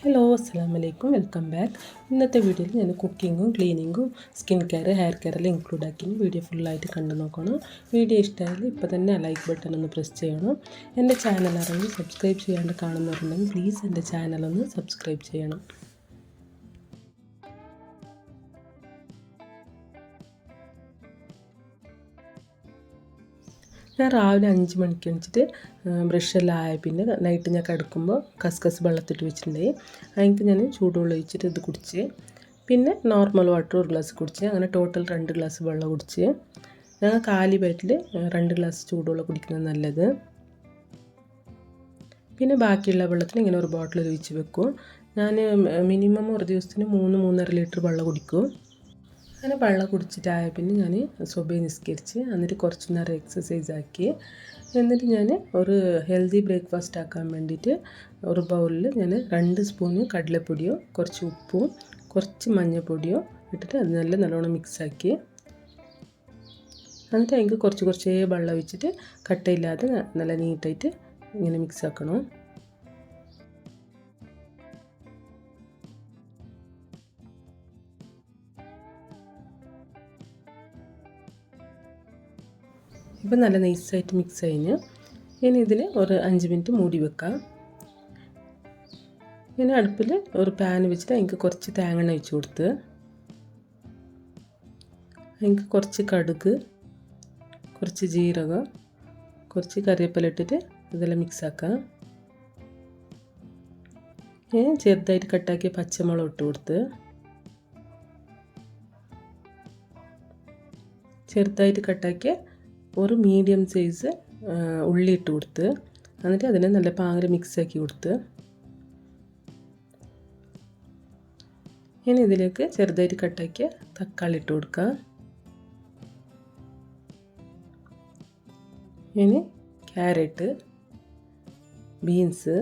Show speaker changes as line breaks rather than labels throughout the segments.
Hello അസ്സലാമു അലൈക്കും, welcome back. ഇന്നത്തെ വീഡിയോയിൽ ഞാൻ കുക്കിങ്ങും ക്ലീനിങ്ങും സ്കിൻ കെയർ ഹെയർ കെയർ എല്ലാം ഇൻക്ലൂഡ് ആക്കി വീഡിയോ ഫുള്ളായിട്ട് കണ്ടു നോക്കണം. വീഡിയോ ഇഷ്ടമായാൽ ഇപ്പോൾ തന്നെ ലൈക്ക് ബട്ടൺ ഒന്ന് പ്രസ് ചെയ്യണം. എൻ്റെ ചാനൽ അറിഞ്ഞ് സബ്സ്ക്രൈബ് ചെയ്യാണ്ട് കാണുന്നവരുണ്ടെങ്കിൽ പ്ലീസ് എൻ്റെ ചാനലൊന്ന് സബ്സ്ക്രൈബ് ചെയ്യണം. ഞാൻ രാവിലെ 5 മണിക്ക് എണീച്ചിട്ട് ബ്രഷെല്ലാം ആയ പിന്നെ നൈറ്റ് ഞാൻ കിടക്കുമ്പോൾ കസ്കസ് വെള്ളത്തിട്ട് വെച്ചിട്ടുണ്ടായി. അതിന് ഞാൻ ചൂടുവെള്ളം ഒഴിച്ചിട്ട് ഇത് കുടിച്ച്, പിന്നെ നോർമൽ വാട്ടർ ഒരു ഗ്ലാസ് കുടിച്ച്, അങ്ങനെ ടോട്ടൽ 2 ഗ്ലാസ് വെള്ളം കുടിച്ച്. ഞങ്ങൾ കാലി വയറ്റിൽ 2 ഗ്ലാസ് ചൂടുവെള്ളം കുടിക്കുന്നത് നല്ലത്. പിന്നെ ബാക്കിയുള്ള വെള്ളത്തിന് ഇങ്ങനെ ഒരു ബോട്ടിൽ ഒഴിച്ച് വെക്കും. ഞാൻ മിനിമം ഒരു ദിവസത്തിന് 3-3.5 ലിറ്റർ വെള്ളം കുടിക്കും. അങ്ങനെ വെള്ളം കുടിച്ചിട്ടായ പിന്നെ ഞാൻ സുബഹി നിസ്കരിച്ച് എന്നിട്ട് കുറച്ച് നേരം എക്സസൈസ് ആക്കി. എന്നിട്ട് ഞാൻ ഒരു ഹെൽത്തി ബ്രേക്ക്ഫാസ്റ്റ് ആക്കാൻ വേണ്ടിയിട്ട് ഒരു ബൗളിൽ ഞാൻ 2 സ്പൂണ് കടലപ്പൊടിയോ കുറച്ച് ഉപ്പും കുറച്ച് മഞ്ഞൾപ്പൊടിയോ ഇട്ടിട്ട് അത് നല്ലോണം മിക്സാക്കി. എന്നിട്ട് അതിലേക്ക് കുറച്ചേ വെള്ളം ഒഴിച്ചിട്ട് കട്ടയില്ലാതെ നല്ല നീറ്റായിട്ട് ഇങ്ങനെ മിക്സ് ആക്കണം. ഇപ്പം നല്ല നൈസായിട്ട് മിക്സ് കഴിഞ്ഞ് ഇനി ഇതിന് ഒരു 5 മിനിറ്റ് മൂടി വെക്കാം. ഇനി അടുപ്പിൽ ഒരു പാൻ വെച്ചിട്ട് അതിലേക്ക് കുറച്ച് തേങ്ങ ഒഴിച്ച് കൊടുത്ത് അതിലേക്ക് കുറച്ച് കടുക്, കുറച്ച് ജീരകം, കുറച്ച് കറിവേപ്പില ഇട്ടിട്ട് ഇതെല്ലാം മിക്സ് ആക്കാം. ഇനി ചെറുതായിട്ട് കട്ടാക്കിയ പച്ചമുളക് ഇട്ട് കൊടുത്ത് ചെറുതായിട്ട് കട്ടാക്കിയ ഒരു മീഡിയം സൈസ് ഉള്ളി ഇട്ട് കൊടുത്ത് എന്നിട്ട് അതിനെ നല്ല പാങ്ങൽ മിക്സാക്കി കൊടുത്ത് ഇനി ഇതിലേക്ക് ചെറുതായിട്ട് കട്ടാക്കിയ തക്കാളി ഇട്ട് കൊടുക്കുക. ഇനി ക്യാരറ്റ്, ബീൻസ്,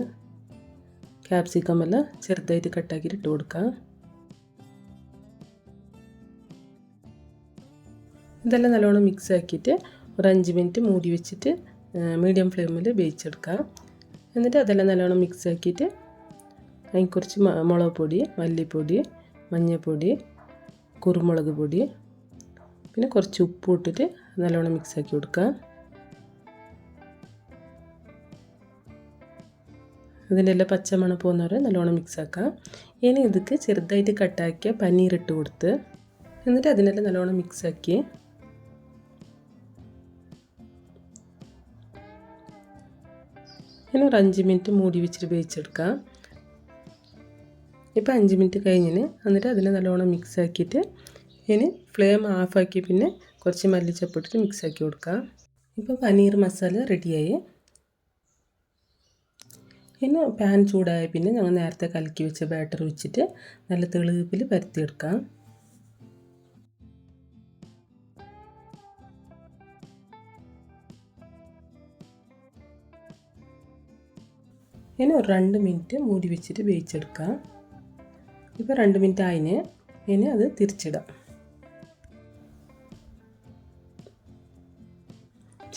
ക്യാപ്സിക്കം എല്ലാം ചെറുതായിട്ട് കട്ടാക്കിയിട്ട് ഇട്ട് കൊടുക്കുക. ഇതെല്ലാം നല്ലോണം മിക്സ് ആക്കിയിട്ട് ഒരു 5 മിനിറ്റ് മൂടി വെച്ചിട്ട് മീഡിയം ഫ്ലെയിമിൽ വേവിച്ചെടുക്കാം. എന്നിട്ട് അതെല്ലാം നല്ലോണം മിക്സ് ആക്കിയിട്ട് അതിന് കുറച്ച് മുളക് പൊടി, മല്ലിപ്പൊടി, മഞ്ഞൾപ്പൊടി, കുരുമുളക് പൊടി, പിന്നെ കുറച്ച് ഉപ്പ് ഇട്ടിട്ട് നല്ലോണം മിക്സ് ആക്കി കൊടുക്കുക. ഇതിൻ്റെ എല്ലാം പച്ചമണം പോകുന്നവരെ നല്ലോണം മിക്സ് ആക്കാം. ഇനി ഇതിക്ക് ചെറുതായിട്ട് കട്ടാക്കിയ പനീർ ഇട്ട് കൊടുത്ത് എന്നിട്ട് അതിനെല്ലാം നല്ലോണം മിക്സ് ആക്കി ഇനി ഒരു 5 മിനിറ്റ് മൂടി വെച്ചിട്ട് വേവിച്ചെടുക്കാം. ഇപ്പോൾ 5 മിനിറ്റ് കഴിഞ്ഞിന് എന്നിട്ട് അതിനെ നല്ലോണം മിക്സ് ആക്കിയിട്ട് ഇനി ഫ്ലെയിം ഓഫാക്കി പിന്നെ കുറച്ച് മല്ലിച്ചപ്പ് ഇട്ടിട്ട് മിക്സ് ആക്കി കൊടുക്കാം. ഇപ്പോൾ പനീർ മസാല റെഡിയായി. ഇനി പാൻ ചൂടായ പിന്നെ ഞങ്ങൾ നേരത്തെ കലക്കി വെച്ച ബാറ്റർ വെച്ചിട്ട് നല്ല തെളിവിൽ പരത്തിയെടുക്കാം. ഇനി ഒരു 2 മിനിറ്റ് മൂടി വെച്ചിട്ട് വേവിച്ചെടുക്കാം. ഇപ്പോൾ 2 മിനിറ്റ് ആയിന്. ഇനി അത് തിരിച്ചിടാം.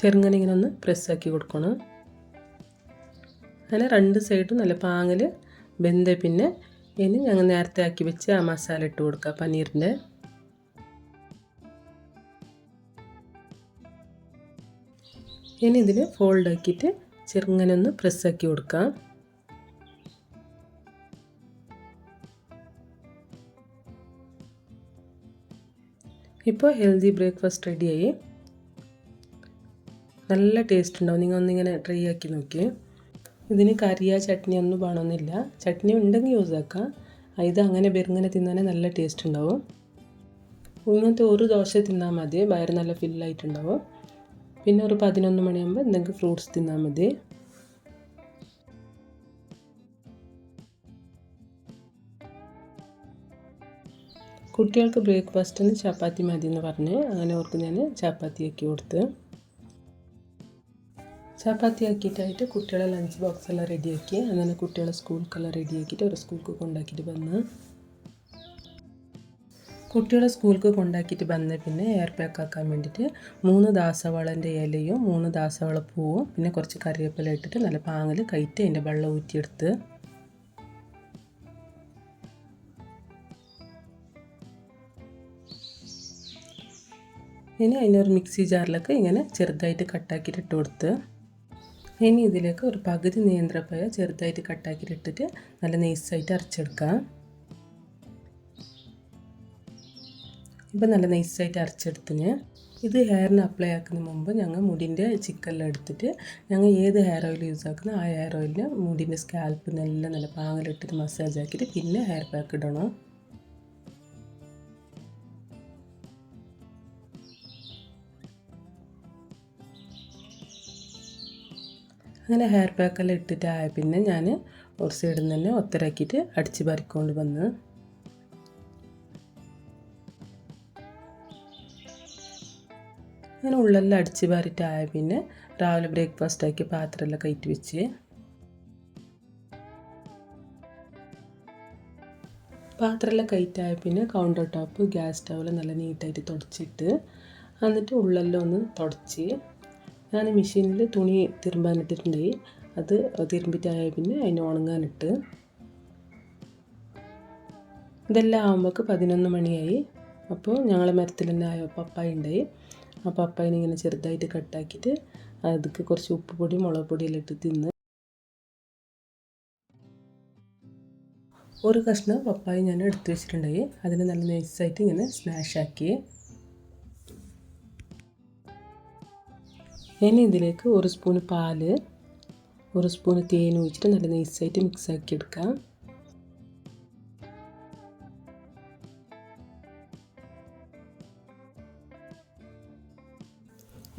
ചെറുങ്ങനെ ഇങ്ങനെ ഒന്ന് പ്രസ്സാക്കി കൊടുക്കണം. അങ്ങനെ 2 സൈഡും നല്ല പാങ്ങൽ വെന്ത പിന്നെ ഇനി ഞങ്ങൾ നേരത്തെ ആക്കി വെച്ച് ആ മസാല ഇട്ട് കൊടുക്കുക പനീറിൻ്റെ. ഇനി ഇതിൽ ഫോൾഡ് ആക്കിയിട്ട് ചെറുങ്ങനെ ഒന്ന് പ്രസ്സാക്കി കൊടുക്കാം. ഇപ്പോൾ ഹെൽത്തി ബ്രേക്ക്ഫാസ്റ്റ് റെഡിയായി. നല്ല ടേസ്റ്റ് ഉണ്ടാവും. നിങ്ങൾ ഒന്നിങ്ങനെ ട്രൈ ആക്കി നോക്കി. ഇതിന് കറിയ ചട്നി ഒന്നും വേണമെന്നില്ല. ചട്നി ഉണ്ടെങ്കിൽ യൂസ് ആക്കാം. ഇത് അങ്ങനെ വെറുങ്ങനെ തിന്നാനേ നല്ല ടേസ്റ്റ് ഉണ്ടാവും. ഇങ്ങനത്തെ ഒരു ദോശ തിന്നാൽ മതി, വയറ് നല്ല ഫില്ലായിട്ടുണ്ടാവും. പിന്നെ ഒരു 11 മണിയാകുമ്പോൾ എന്തെങ്കിലും ഫ്രൂട്ട്സ് തിന്നാൽ മതി. കുട്ടികൾക്ക് ബ്രേക്ക്ഫാസ്റ്റിന് ചപ്പാത്തി മതി എന്ന് പറഞ്ഞ് അങ്ങനെ അവർക്ക് ഞാൻ ചപ്പാത്തി ആക്കി കൊടുത്ത്. ചപ്പാത്തി ആക്കിയിട്ടായിട്ട് കുട്ടികളെ ലഞ്ച് ബോക്സ് എല്ലാം റെഡിയാക്കി അങ്ങനെ കുട്ടികളെ സ്കൂൾക്കെല്ലാം റെഡിയാക്കിയിട്ട് ഒരു സ്കൂൾക്ക് കൊണ്ടാക്കിയിട്ട് വന്ന് കുട്ടികളെ സ്കൂൾക്ക് കൊണ്ടാക്കിയിട്ട് വന്ന പിന്നെ എയർ പാക്ക് ആക്കാൻ വേണ്ടിയിട്ട് 3 ദാസവാളൻ്റെ ഇലയും 3 ദാസവാള പൂവും പിന്നെ കുറച്ച് കറിവേപ്പില ഇട്ടിട്ട് നല്ല പാങ്ങൽ കയറ്റി അതിൻ്റെ വെള്ളം ഊറ്റിയെടുത്ത് ഇനി അതിനൊരു മിക്സി ജാറിലേക്ക് ഇങ്ങനെ ചെറുതായിട്ട് കട്ടാക്കിയിട്ട് ഇട്ട് കൊടുത്ത് ഇനി ഇതിലേക്ക് ഒരു പകുതി നേന്ത്രപ്പഴം ചെറുതായിട്ട് കട്ടാക്കിയിട്ട് ഇട്ടിട്ട് നല്ല നൈസായിട്ട് അരച്ചെടുക്കാം. ഇപ്പം നല്ല നൈസായിട്ട് അരച്ചെടുത്തിന്. ഇത് ഹെയറിന് അപ്ലൈ ആക്കുന്ന മുമ്പ് ഞങ്ങൾ മുടിൻ്റെ ചിക്കെല്ലാം എടുത്തിട്ട് ഞങ്ങൾ ഏത് ഹെയർ ഓയിൽ യൂസ് ആക്കുന്ന ആ ഹെയർ ഓയിലിന് മുടിൻ്റെ സ്കാൽപ്പ് നല്ല പാങ്ങിലിട്ടിട്ട് മസാജ് ആക്കിയിട്ട് പിന്നെ ഹെയർ പാക്ക് ഇടണം. അങ്ങനെ ഹെയർ പാക്കെല്ലാം ഇട്ടിട്ടായ പിന്നെ ഞാൻ ഒരു സൈഡിൽ നിന്ന് തന്നെ ഒത്തരാക്കിയിട്ട് അടിച്ച് പറിക്കൊണ്ട് വന്ന് അങ്ങനെ ഉള്ളെല്ലാം അടിച്ച് പാറിയിട്ടായ പിന്നെ രാവിലെ ബ്രേക്ക്ഫാസ്റ്റ് ആക്കി പാത്രമെല്ലാം കയറ്റി വെച്ച് പാത്രമെല്ലാം കയറ്റായ പിന്നെ കൗണ്ടർ ടോപ്പ് ഗ്യാസ് സ്റ്റൗവെല്ലാം നല്ല നീറ്റായിട്ട് തുടച്ചിട്ട് എന്നിട്ട് ഉള്ളെല്ലാം ഒന്ന് തുടച്ച് ഞാൻ മെഷീനിൽ തുണി തിരുമ്പാനിട്ടിട്ടുണ്ടായി. അത് തിരുമ്പിട്ടായ പിന്നെ അതിന് ഉണങ്ങാനിട്ട് ഇതെല്ലാം ആകുമ്പോൾക്ക് 11 മണിയായി. അപ്പോൾ ഞങ്ങളെ മരത്തിൽ തന്നെ പപ്പായ ഉണ്ടായി. ആ പപ്പായനെ ഇങ്ങനെ ചെറുതായിട്ട് കട്ടാക്കിയിട്ട് അതിക്ക് കുറച്ച് ഉപ്പ് പൊടി മുളക് പൊടിയെല്ലാം ഇട്ട് തിന്ന് ഒരു കഷ്ണം പപ്പായ ഞാൻ എടുത്ത് വെച്ചിട്ടുണ്ടായി. അതിനെ നല്ല നൈസായിട്ട് ഇങ്ങനെ സ്മാഷാക്കി ഇനി ഇതിലേക്ക് ഒരു സ്പൂൺ പാല് ഒരു സ്പൂൺ തേൻ ഒഴിച്ചിട്ട് നല്ല നൈസായിട്ട് മിക്സ് ആക്കി എടുക്കാം.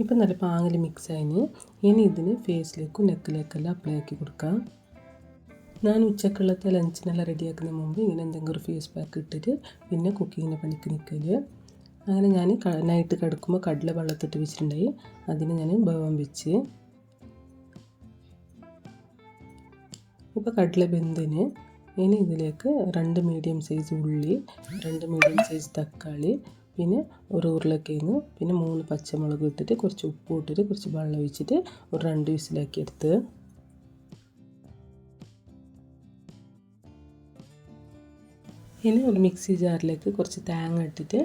ഇപ്പം നല്ല പാങ്ങിൽ മിക്സ് ആയിന്. ഇനി ഇതിന് ഫേസിലേക്കും നെക്കിലേക്കെല്ലാം അപ്ലൈ ആക്കി കൊടുക്കാം. ഞാൻ ഉച്ചക്കുള്ളത്തെ ലഞ്ചിനെല്ലാം റെഡിയാക്കുന്ന മുമ്പ് ഇങ്ങനെ എന്തെങ്കിലും ഒരു ഫേസ് പാക്ക് ഇട്ടിട്ട് പിന്നെ കുക്കിങ്ങിൻ്റെ പണിക്ക് നിൽക്കൽ. അങ്ങനെ ഞാൻ നൈറ്റ് കിടക്കുമ്പോൾ കടല വെള്ളത്തിട്ട് വെച്ചിട്ടുണ്ടായി. അതിന് ഞാൻ വേവാൻ വെച്ച് ഇപ്പോൾ കടല വെന്തിന്. ഇനി ഇതിലേക്ക് 2 മീഡിയം സൈസ് ഉള്ളി 2 മീഡിയം സൈസ് തക്കാളി പിന്നെ ഒരു ഉരുളക്കിഴങ്ങ് പിന്നെ 3 പച്ചമുളക് ഇട്ടിട്ട് കുറച്ച് ഉപ്പ് ഇട്ടിട്ട് കുറച്ച് വെള്ളം ഒഴിച്ചിട്ട് ഒരു 2 വിസിലാക്കി എടുത്ത് ഇനി ഒരു മിക്സി ജാറിലേക്ക് കുറച്ച് തേങ്ങ ഇട്ടിട്ട്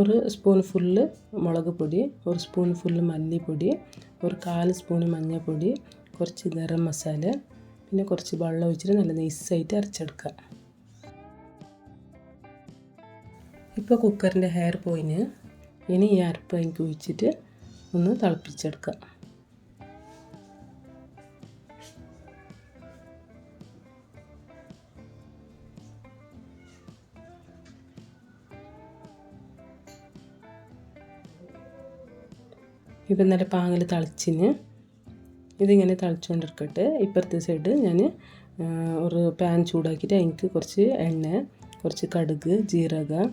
ഒരു സ്പൂൺ ഫുള്ള് മുളക് പൊടി ഒരു സ്പൂൺ ഫുള്ള് മല്ലിപ്പൊടി ഒരു 1/4 സ്പൂൺ മഞ്ഞൾപ്പൊടി കുറച്ച് ഗരം മസാല പിന്നെ കുറച്ച് വെള്ളം ഒഴിച്ചിട്ട് നല്ല നൈസായിട്ട് അരച്ചെടുക്കുക. ഇപ്പോൾ കുക്കറിൻ്റെ ഹെയർ പോയിന്. ഇനി ഈ അരപ്പ് എനിക്ക് ഒഴിച്ചിട്ട് ഒന്ന് തിളപ്പിച്ചെടുക്കാം. ഇപ്പം നല്ല പാങ്ങിൽ തിളച്ചിന്. ഇതിങ്ങനെ തിളച്ചുകൊണ്ടിരിക്കട്ടെ. ഇപ്പുറത്തെ സൈഡ് ഞാൻ ഒരു പാൻ ചൂടാക്കിയിട്ട് അതിലേക്ക് കുറച്ച് എണ്ണ കുറച്ച് കടുക് ജീരകം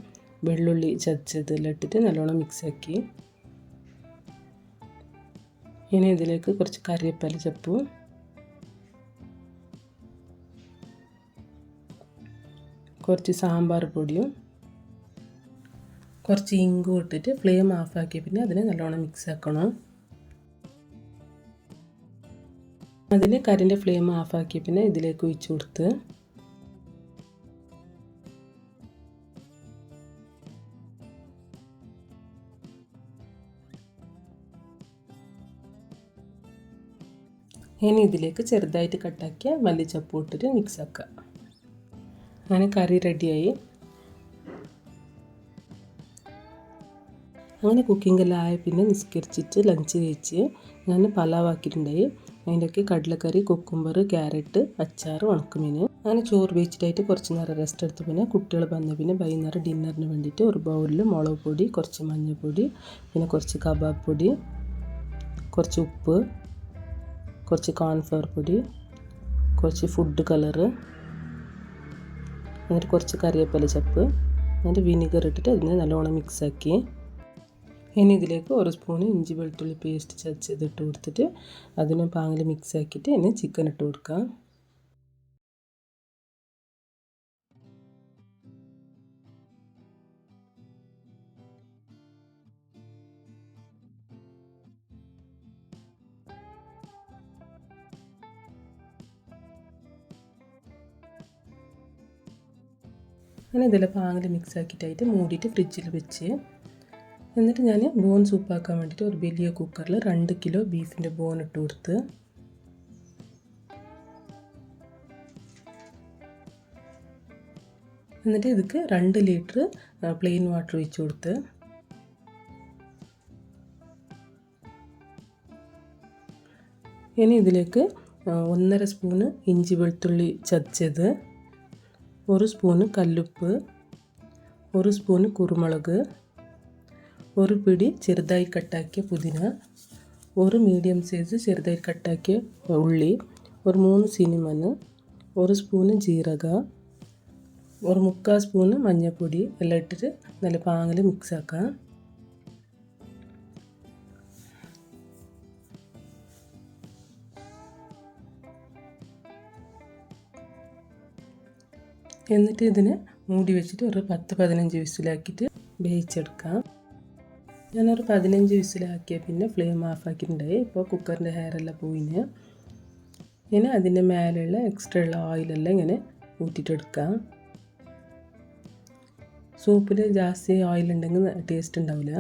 വെള്ളുള്ളി ചതച്ചതെല്ലാം ഇട്ടിട്ട് നല്ലോണം മിക്സാക്കി ഇനി ഇതിലേക്ക് കുറച്ച് കറിവേപ്പില ചപ്പ് കുറച്ച് സാമ്പാർ പൊടിയും കുറച്ച് ഇങ്കും ഇട്ടിട്ട് ഫ്ലെയിം ഓഫാക്കി പിന്നെ അതിനെ നല്ലോണം മിക്സ് ആക്കണം. അതിന് കറിൻ്റെ ഫ്ലെയിം ഓഫാക്കി പിന്നെ ഇതിലേക്ക് ഒഴിച്ച് കൊടുത്ത് ഇനി ഇതിലേക്ക് ചെറുതായിട്ട് കട്ടാക്കിയ മല്ലിച്ചപ്പ് ഇട്ടിട്ട് മിക്സ് ആക്കുക. അങ്ങനെ കറി റെഡിയായി. അങ്ങനെ കുക്കിംഗ് എല്ലാം ആയ പിന്നെ നിസ്കരിച്ചിട്ട് ലഞ്ച് കഴിച്ച് ഞാൻ പലാവാക്കിയിട്ടുണ്ടായി. അതിൻ്റെയൊക്കെ കടലക്കറി കുക്കുംബർ ക്യാരറ്റ് അച്ചാർ ഉണക്കമീൻ. അങ്ങനെ ചോറ് വെച്ചിട്ടായിട്ട് കുറച്ച് നേരം റെസ്റ്റ് എടുത്ത് പിന്നെ കുട്ടികൾ വന്ന പിന്നെ വൈകുന്നേരം ഡിന്നറിന് വേണ്ടിയിട്ട് ഒരു ബൗളിൽ മുളക് പൊടി കുറച്ച് മഞ്ഞൾപ്പൊടി പിന്നെ കുറച്ച് കബാബ് പൊടി കുറച്ച് ഉപ്പ് കുറച്ച് കോൺഫ്ലവർ പൊടി കുറച്ച് ഫുഡ് കളറ് എന്നിട്ട് കുറച്ച് കറിവേപ്പില ചപ്പ് എന്നിട്ട് വിനീഗർ ഇട്ടിട്ട് അതിനെ നല്ലോണം മിക്സാക്കി ഇനി ഇതിലേക്ക് ഒരു സ്പൂൺ ഇഞ്ചി വെളുത്തുള്ളി പേസ്റ്റ് ചതച്ചത് ഇട്ട് കൊടുത്തിട്ട് അതിനെ പാങ്ങിൽ മിക്സ് ആക്കിയിട്ട് ഇനി ചിക്കൻ ഇട്ട് കൊടുക്കാം. അങ്ങനെ ഇതിൽ പാങ്ങിൽ മിക്സ് ആക്കിയിട്ടായിട്ട് മൂടിയിട്ട് ഫ്രിഡ്ജിൽ വെച്ച് എന്നിട്ട് ഞാൻ ബോൺ സൂപ്പാക്കാൻ വേണ്ടിയിട്ട് ഒരു വലിയ കുക്കറിൽ 2 കിലോ ബീഫിൻ്റെ ബോൺ ഇട്ട് കൊടുത്ത് എന്നിട്ട് ഇതിക്ക് 2 ലിറ്റർ പ്ലെയിൻ വാട്ടർ ഒഴിച്ച് കൊടുത്ത് ഇനി ഇതിലേക്ക് 1.5 സ്പൂണ് ഇഞ്ചി വെളുത്തുള്ളി ചതച്ചത്, 1 സ്പൂണ് കല്ലുപ്പ്, 1 സ്പൂണ് കുരുമുളക്, 1 പിടി ചെറുതായി കട്ടാക്കിയ പുതിന, 1 മീഡിയം സൈസ് ചെറുതായി കട്ടാക്കിയ ഉള്ളി, 3 സിനിമൺ, 1 സ്പൂണ് ജീരക, 1/4 സ്പൂണ് മഞ്ഞൾപ്പൊടി എല്ലാം ഇട്ടിട്ട് നല്ല പാങ്ങിൽ മിക്സ് ആക്കാം. എന്നിട്ട് ഇതിനെ മൂടി വെച്ചിട്ട് ഒരു 10-15 വിസിലാക്കിയിട്ട് വേവിച്ചെടുക്കാം. ഞാനൊരു 15 വിസിലാക്കിയ പിന്നെ ഫ്ലെയിം ഓഫാക്കിയിട്ടുണ്ടായി. ഇപ്പോൾ കുക്കറിൻ്റെ ഹെയറെല്ലാം പോയിന്. ഇങ്ങനെ അതിൻ്റെ മേലെയുള്ള എക്സ്ട്രാ ഉള്ള ഓയിലെല്ലാം ഇങ്ങനെ ഊറ്റിയിട്ടെടുക്കാം. സൂപ്പിൽ ജാസ്തി ഓയിലുണ്ടെങ്കിൽ ടേസ്റ്റ് ഉണ്ടാവില്ല.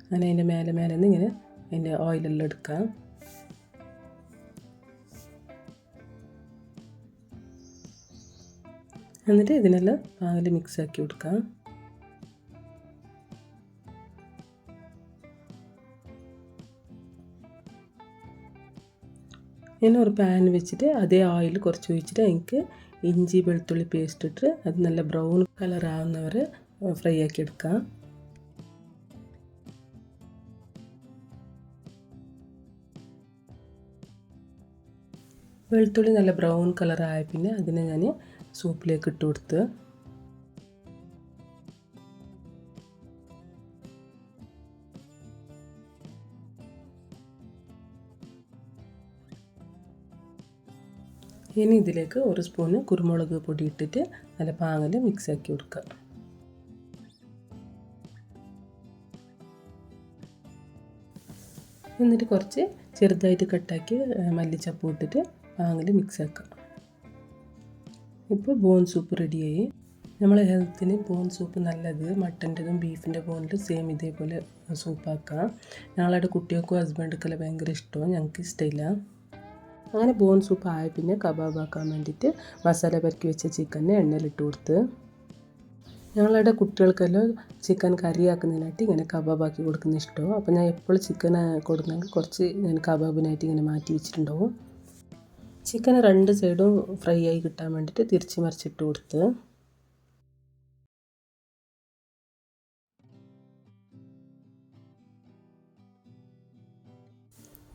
അങ്ങനെ അതിൻ്റെ മേലെ നിന്ന് ഇങ്ങനെ അതിൻ്റെ ഓയിലെല്ലാം എടുക്കാം. എന്നിട്ട് ഇതിനെല്ലാം പാങ്ങിൽ മിക്സാക്കി കൊടുക്കാം. ഇങ്ങനെ ഒരു പാൻ വെച്ചിട്ട് അതേ ഓയിൽ കുറച്ച് ഒഴിച്ചിട്ട് എനിക്ക് ഇഞ്ചി വെളുത്തുള്ളി പേസ്റ്റ് ഇട്ട് അത് നല്ല ബ്രൗൺ കളർ ആവുന്നവരെ ഫ്രൈ ആക്കി എടുക്കാം. വെളുത്തുള്ളി നല്ല ബ്രൗൺ കളർ ആയ പിന്നെ അതിനെ ഞാൻ സൂപ്പിലേക്ക് ഇട്ട് കൊടുത്ത് ഇനി ഇതിലേക്ക് 1 സ്പൂണ് കുരുമുളക് പൊടി ഇട്ടിട്ട് നല്ല പാങ്ങിൽ മിക്സ് ആക്കി കൊടുക്കുക. എന്നിട്ട് കുറച്ച് ചെറുതായിട്ട് കട്ടാക്കി മല്ലിച്ചപ്പ് ഇട്ടിട്ട് പാങ്ങിൽ മിക്സ് ആക്കുക. ഇപ്പോൾ ബോൺ സൂപ്പ് റെഡിയായി. നമ്മളെ ഹെൽത്തിന് ബോൺ സൂപ്പ് നല്ലത്. മട്ടൻ്റെതും ബീഫിൻ്റെ ബോണിലും സെയിം ഇതേപോലെ സൂപ്പാക്കാം. ഞങ്ങളുടെ കുട്ടികൾക്കും ഹസ്ബൻഡ്ക്കെല്ലാം ഭയങ്കര ഇഷ്ടമാണ്, ഞങ്ങൾക്ക് ഇഷ്ടമില്ല. അങ്ങനെ ബോൺ സൂപ്പ് ആയ പിന്നെ കബാബ് ആക്കാൻ വേണ്ടിയിട്ട് മസാല പെരക്കി വെച്ച ചിക്കനെ എണ്ണയിലിട്ട് കൊടുത്ത് ഞങ്ങളുടെ കുട്ടികൾക്കെല്ലാം ചിക്കൻ കറിയാക്കുന്നതിനായിട്ട് ഇങ്ങനെ കബാബാക്കി കൊടുക്കുന്ന ഇഷ്ടമോ. അപ്പോൾ ഞാൻ എപ്പോഴും ചിക്കൻ കൊടുക്കുന്നെങ്കിൽ കുറച്ച് ഞാൻ കബാബിനായിട്ട് ഇങ്ങനെ മാറ്റി വെച്ചിട്ടുണ്ടാവും. ചിക്കൻ 2 സൈഡും ഫ്രൈ ആയി കിട്ടാൻ വേണ്ടിയിട്ട് തിരിച്ച് മറിച്ചിട്ട് കൊടുത്ത്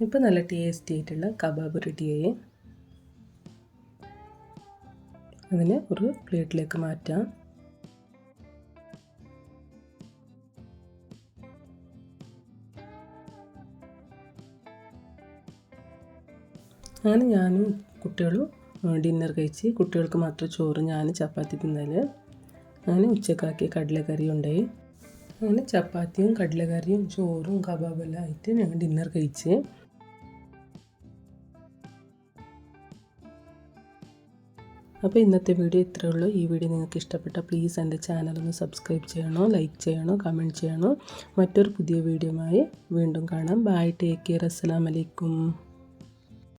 ഇപ്പോൾ നല്ല ടേസ്റ്റി ആയിട്ടുള്ള കബാബ് റെഡിയായി. അതിനെ ഒരു പ്ലേറ്റിലേക്ക് മാറ്റാം. അങ്ങനെ ഞാനും കുട്ടികളും ഡിന്നർ കഴിച്ച്, കുട്ടികൾക്ക് മാത്രം ചോറ്, ഞാൻ ചപ്പാത്തി തിന്നൽ. അങ്ങനെ ഉച്ചക്കാക്കിയ കടലക്കറി ഉണ്ടായി. അങ്ങനെ ചപ്പാത്തിയും കടലക്കറിയും ചോറും കബാബെല്ലാം ആയിട്ട് ഞങ്ങൾ ഡിന്നർ കഴിച്ച്. അപ്പോൾ ഇന്നത്തെ വീഡിയോ ഇത്രയേ ഉള്ളൂ. ഈ വീഡിയോ നിങ്ങൾക്ക് ഇഷ്ടപ്പെട്ടാൽ പ്ലീസ് എൻ്റെ ചാനലൊന്ന് സബ്സ്ക്രൈബ് ചെയ്യണോ, ലൈക്ക് ചെയ്യണോ, കമൻറ്റ് ചെയ്യണോ. മറ്റൊരു പുതിയ വീഡിയോയുമായി വീണ്ടും കാണാം. ബൈ, ടേക്ക് കെയർ, അസ്സലാമു അലൈക്കും.